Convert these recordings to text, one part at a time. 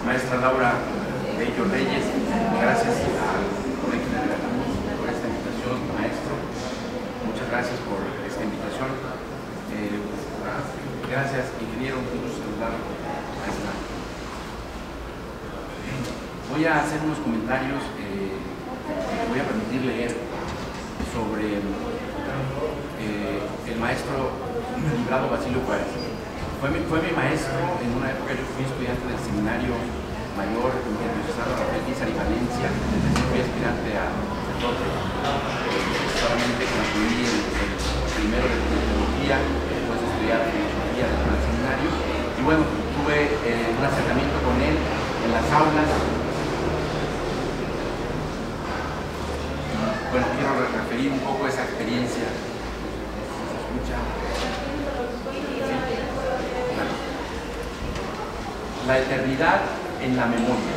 Maestra Laura Bello Reyes, gracias al Colegio de Veracruz por esta invitación, maestro. Muchas gracias por esta invitación. Gracias, ingeniero, un gusto saludarlo, maestra. Voy a hacer unos comentarios que voy a permitir leer sobre el maestro Librado Basilio Juárez. Fue mi maestro en una época. Yo fui estudiante del seminario mayor interdiocesano Rafael Guízar y Valencia. Desde fui aspirante a sacerdote. Solamente concluí el primero de teología, después de estudiar filosofía dentro del seminario. Y bueno, tuve un acercamiento con él en las aulas. Bueno, quiero referir un poco esa experiencia. ¿Se escucha? La eternidad en la memoria.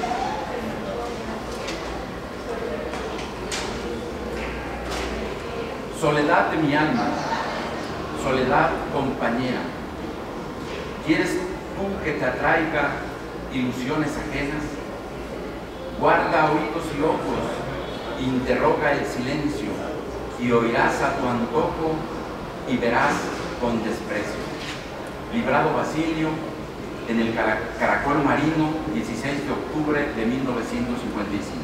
Soledad de mi alma, soledad compañera, ¿quieres tú que te atraiga ilusiones ajenas? Guarda oídos y ojos, interroga el silencio, y oirás a tu antojo y verás con desprecio. Librado Basilio, en el Caracol Marino, 16 de octubre de 1955.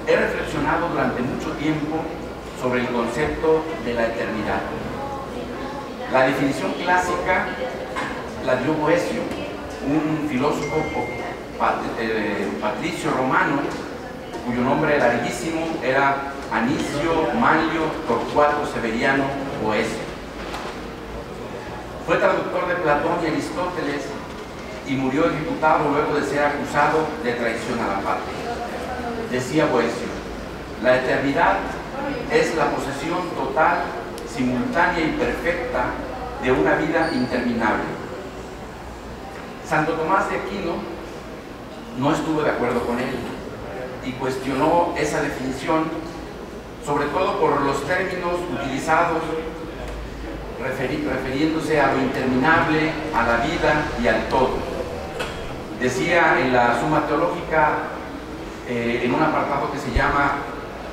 He reflexionado durante mucho tiempo sobre el concepto de la eternidad. La definición clásica la dio Boecio, un filósofo patricio romano, cuyo nombre larguísimo era Anicio Manlio Torcuato Severiano Boecio. Fue traductor de Platón y Aristóteles y murió ejecutado luego de ser acusado de traición a la patria. Decía Boecio: la eternidad es la posesión total, simultánea y perfecta de una vida interminable. Santo Tomás de Aquino no estuvo de acuerdo con él y cuestionó esa definición, sobre todo por los términos utilizados refiriéndose a lo interminable, a la vida y al todo. Decía en la Suma Teológica, en un apartado que se llama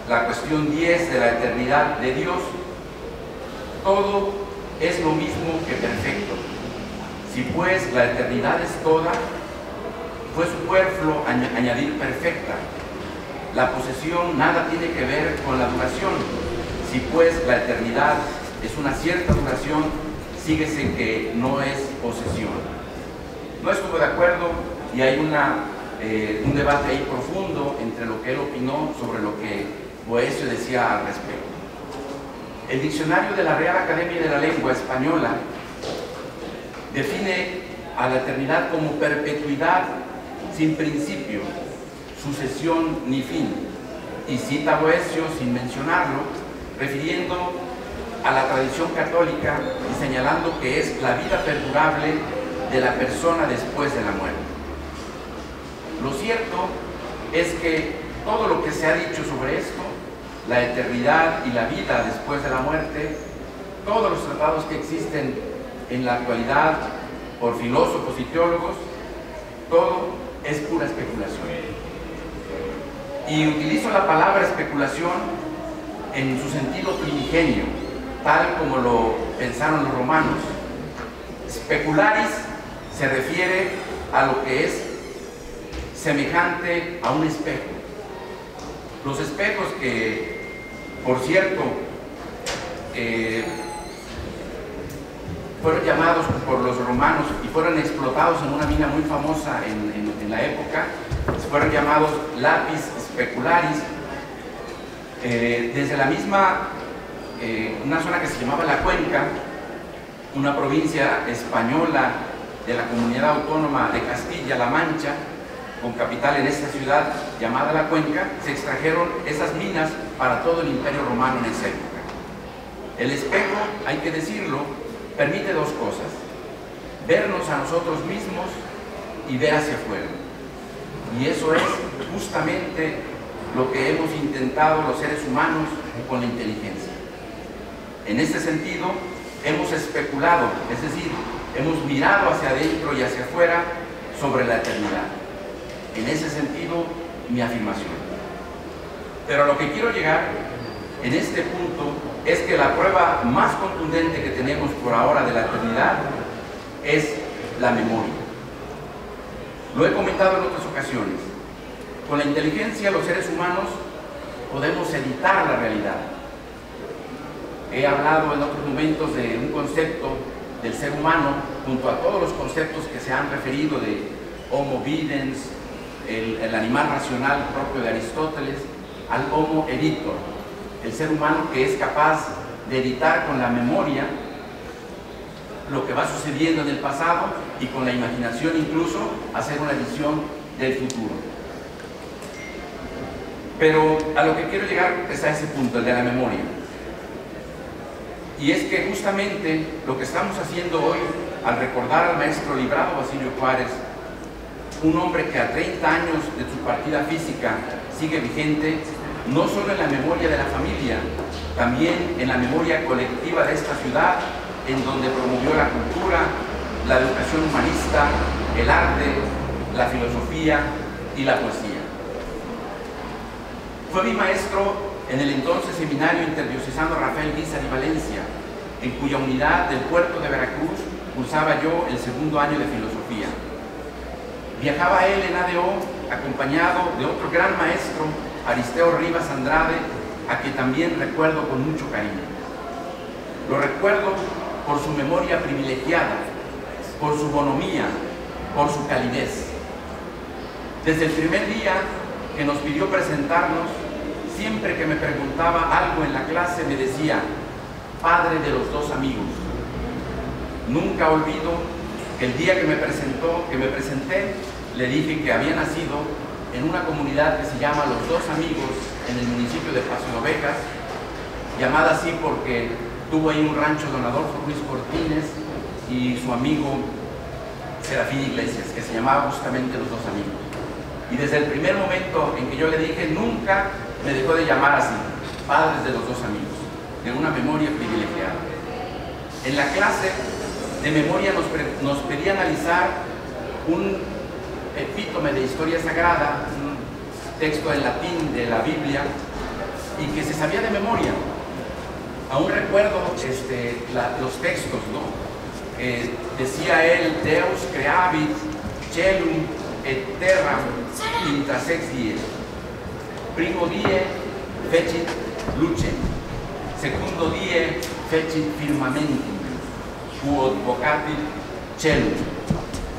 la cuestión 10 de la eternidad de Dios: todo es lo mismo que perfecto. Si pues la eternidad es toda, fue superfluo añadir perfecta. La posesión nada tiene que ver con la duración. Si pues la eternidad es una cierta duración, síguese que no es posesión. No estuvo de acuerdo y hay un debate ahí profundo entre lo que él opinó sobre lo que Boecio decía al respecto. El diccionario de la Real Academia de la Lengua Española define a la eternidad como perpetuidad sin principio, sucesión ni fin, y cita a Boecio sin mencionarlo, refiriendo a la tradición católica y señalando que es la vida perdurable de la persona después de la muerte. Lo cierto es que todo lo que se ha dicho sobre esto, la eternidad y la vida después de la muerte, todos los tratados que existen en la actualidad por filósofos y teólogos, todo es pura especulación. Y utilizo la palabra especulación en su sentido primigenio, tal como lo pensaron los romanos. Specularis se refiere a lo que es semejante a un espejo. Los espejos que, por cierto, fueron llamados por los romanos y fueron explotados en una mina muy famosa en la época, fueron llamados lapis specularis, desde la misma una zona que se llamaba La Cuenca, una provincia española de la comunidad autónoma de Castilla-La Mancha, con capital en esta ciudad llamada La Cuenca. Se extrajeron esas minas para todo el Imperio Romano en esa época. El espejo, hay que decirlo, permite dos cosas: vernos a nosotros mismos y ver hacia afuera. Y eso es justamente lo que hemos intentado los seres humanos con la inteligencia. En este sentido, hemos especulado, es decir, hemos mirado hacia adentro y hacia afuera sobre la eternidad. En ese sentido, mi afirmación. Pero a lo que quiero llegar en este punto es que la prueba más contundente que tenemos por ahora de la eternidad es la memoria. Lo he comentado en otras ocasiones. Con la inteligencia, los seres humanos podemos editar la realidad. He hablado en otros momentos de un concepto del ser humano, junto a todos los conceptos que se han referido de Homo videns, el animal racional propio de Aristóteles, al Homo editor, el ser humano que es capaz de editar con la memoria lo que va sucediendo en el pasado y con la imaginación incluso hacer una visión del futuro. Pero a lo que quiero llegar es a ese punto, el de la memoria. Y es que justamente lo que estamos haciendo hoy al recordar al maestro Librado Basilio Juárez, un hombre que a 30 años de su partida física sigue vigente, no solo en la memoria de la familia, también en la memoria colectiva de esta ciudad, en donde promovió la cultura, la educación humanista, el arte, la filosofía y la poesía. Fue mi maestro en el entonces Seminario Interdiocesano Rafael Guízar y Valencia, en cuya unidad del puerto de Veracruz cursaba yo el segundo año de filosofía. Viajaba él en ADO acompañado de otro gran maestro, Aristeo Rivas Andrade, a quien también recuerdo con mucho cariño. Lo recuerdo por su memoria privilegiada, por su bonomía, por su calidez. Desde el primer día que nos pidió presentarnos, siempre que me preguntaba algo en la clase me decía: padre de los dos amigos. Nunca olvido que el día que me presenté, le dije que había nacido en una comunidad que se llama Los Dos Amigos, en el municipio de Paso de Ovejas, llamada así porque tuvo ahí un rancho don Adolfo Ruiz Cortines y su amigo Serafín Iglesias, que se llamaba justamente Los Dos Amigos. Y desde el primer momento en que yo le dije, nunca me dejó de llamar así, padres de los dos amigos, de una memoria privilegiada. En la clase de memoria nos pedía analizar un epítome de historia sagrada, un texto en latín de la Biblia, y que se sabía de memoria. Aún recuerdo los textos, ¿no? Decía él: Deus creavit celum et terram intra sex dies. Primo die fecit lucem, secundo die fecit firmamentum, quod vocatit celum.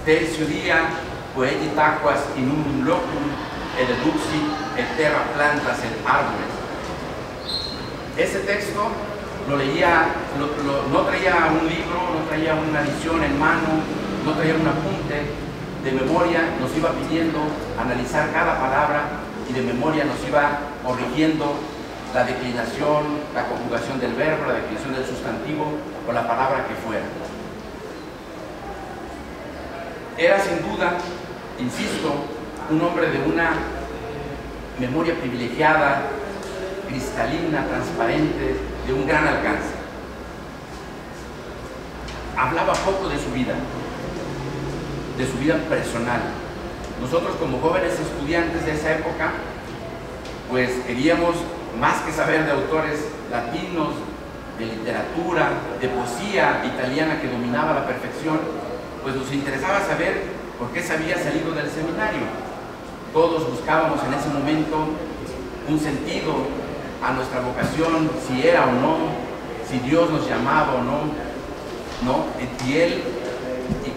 Tertio dia poetit aquas in unum locum, et eduxit et terra plantas et árboles. Ese texto lo leía, no traía un libro, no traía una edición en mano, no traía un apunte. De memoria nos iba pidiendo analizar cada palabra y de memoria nos iba corrigiendo la declinación, la conjugación del verbo, la declinación del sustantivo o la palabra que fuera. Era sin duda, insisto, un hombre de una memoria privilegiada, cristalina, transparente, de un gran alcance. Hablaba poco de su vida personal. Nosotros como jóvenes estudiantes de esa época, pues queríamos más que saber de autores latinos, de literatura, de poesía italiana que dominaba a la perfección, pues nos interesaba saber por qué se había salido del seminario. Todos buscábamos en ese momento un sentido a nuestra vocación, si era o no, si Dios nos llamaba o no,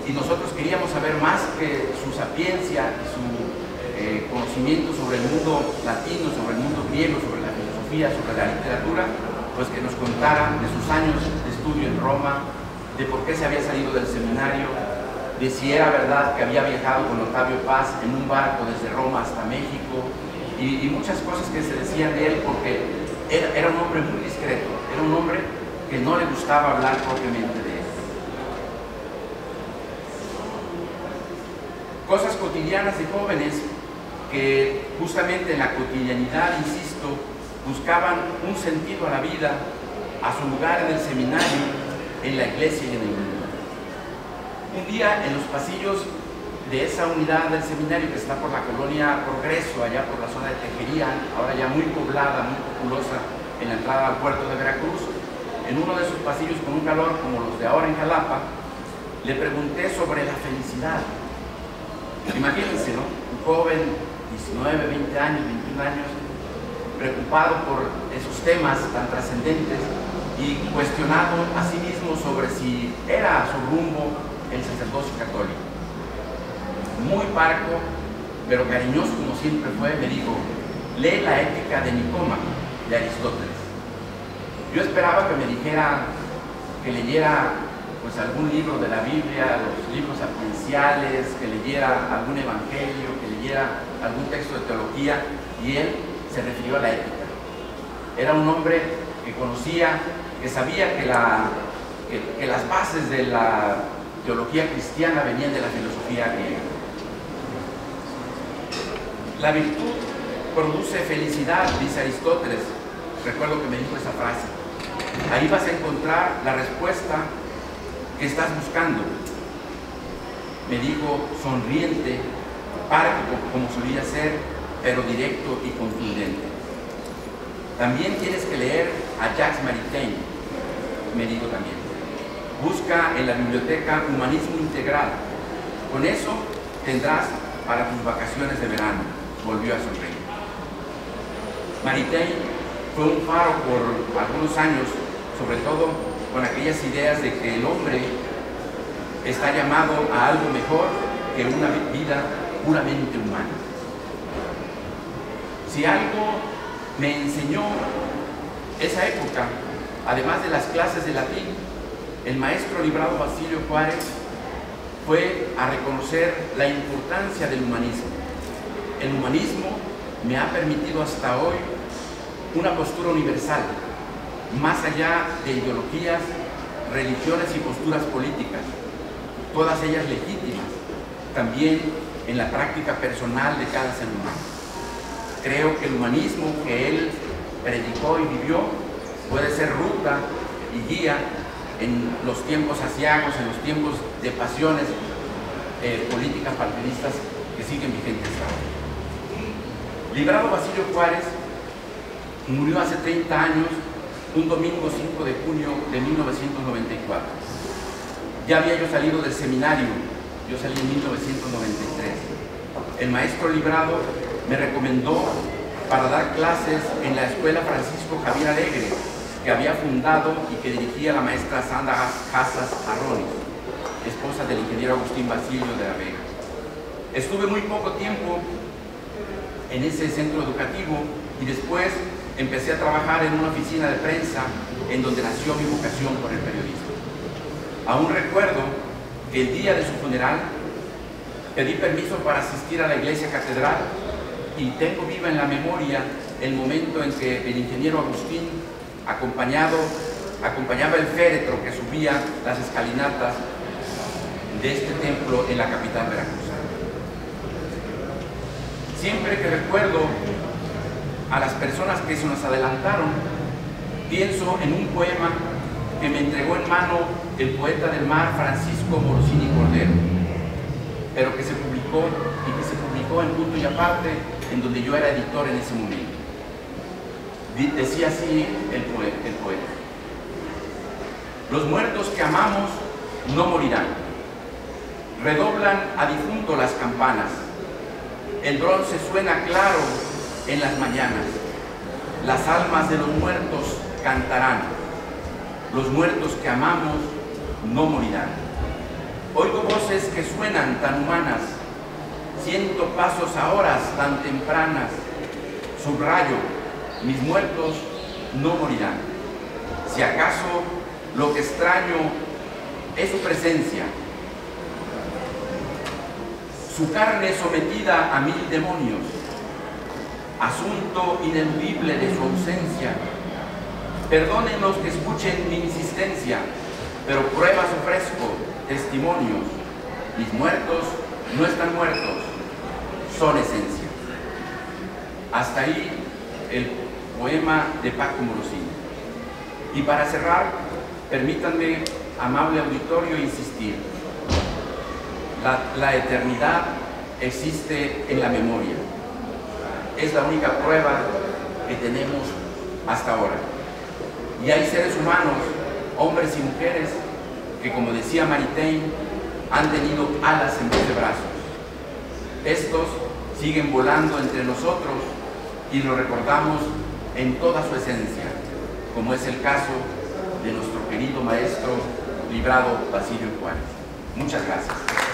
y nosotros queríamos saber más que su sapiencia, su conocimiento sobre el mundo latino, sobre el mundo griego, sobre la filosofía, sobre la literatura, pues que nos contara de sus años de estudio en Roma, de por qué se había salido del seminario, de si era verdad que había viajado con Octavio Paz en un barco desde Roma hasta México, y muchas cosas que se decían de él, porque era un hombre muy discreto, era un hombre que no le gustaba hablar propiamente de él. Cosas cotidianas de jóvenes que justamente en la cotidianidad, insisto, buscaban un sentido a la vida, a su lugar en el seminario, en la iglesia y en el mundo. Un día en los pasillos de esa unidad del seminario que está por la colonia Progreso, allá por la zona de Tejería, ahora ya muy poblada, muy populosa, en la entrada al puerto de Veracruz, en uno de sus pasillos con un calor como los de ahora en Jalapa, le pregunté sobre la felicidad. Imagínense, ¿no? Un joven, 19, 20 años, 21 años, preocupado por esos temas tan trascendentes y cuestionado a sí mismo sobre si era su rumbo el sacerdocio católico. Muy parco, pero cariñoso como siempre fue, me dijo: lee la Ética de Nicómaco, de Aristóteles. Yo esperaba que me dijera que leyera pues algún libro de la Biblia, los libros sapienciales, que leyera algún evangelio, que leyera algún texto de teología, y él se refirió a la ética. Era un hombre que conocía, que sabía que las bases de la teología cristiana venían de la filosofía griega. La virtud produce felicidad, dice Aristóteles. Recuerdo que me dijo esa frase. Ahí vas a encontrar la respuesta que estás buscando. Me dijo, sonriente, parco como solía ser, pero directo y contundente. También tienes que leer a Jacques Maritain, me dijo también. Busca en la biblioteca Humanismo Integral. Con eso tendrás para tus vacaciones de verano. Volvió a sonreír. Maritain fue un faro por algunos años, sobre todo con aquellas ideas de que el hombre está llamado a algo mejor que una vida puramente humana. Si algo me enseñó esa época, además de las clases de latín, el maestro Librado Basilio Juárez, fue a reconocer la importancia del humanismo. El humanismo me ha permitido hasta hoy una postura universal, más allá de ideologías, religiones y posturas políticas, todas ellas legítimas, también en la práctica personal de cada ser humano. Creo que el humanismo que él predicó y vivió puede ser ruta y guía en los tiempos aciagos, en los tiempos de pasiones políticas partidistas que siguen vigentes ahora. Librado Basilio Juárez murió hace 30 años, un domingo 5 de junio de 1994. Ya había yo salido del seminario, yo salí en 1993. El maestro Librado me recomendó para dar clases en la Escuela Francisco Javier Alegre, que había fundado y que dirigía la maestra Sandra Casas Arronis, esposa del ingeniero Agustín Basilio de la Vega. Estuve muy poco tiempo en ese centro educativo y después empecé a trabajar en una oficina de prensa en donde nació mi vocación por el periodismo. Aún recuerdo que el día de su funeral pedí permiso para asistir a la iglesia catedral y tengo viva en la memoria el momento en que el ingeniero Agustín acompañaba el féretro que subía las escalinatas de este templo en la capital veracruzana. Siempre que recuerdo a las personas que se nos adelantaron, pienso en un poema que me entregó en mano el poeta del mar Francisco Morosini Cordero, pero que se publicó en Punto y Aparte, en donde yo era editor en ese momento. Decía así el poeta: los muertos que amamos no morirán, redoblan a difunto las campanas, el bronce suena claro en las mañanas, las almas de los muertos cantarán, los muertos que amamos no morirán. Oigo voces que suenan tan humanas, siento pasos a horas tan tempranas, subrayo, mis muertos no morirán. Si acaso lo que extraño es su presencia, su carne sometida a 1000 demonios, asunto ineludible de su ausencia. Perdonen los que escuchen mi insistencia, pero pruebas ofrezco, testimonios. Mis muertos no están muertos, son esencia. Hasta ahí el poema de Paco Morosini. Y para cerrar, permítanme, amable auditorio, insistir. La eternidad existe en la memoria. Es la única prueba que tenemos hasta ahora. Y hay seres humanos, hombres y mujeres, que, como decía Maritain, han tenido alas en vez de brazos. Estos siguen volando entre nosotros y lo recordamos en toda su esencia, como es el caso de nuestro querido maestro librado Basilio Juárez. Muchas gracias.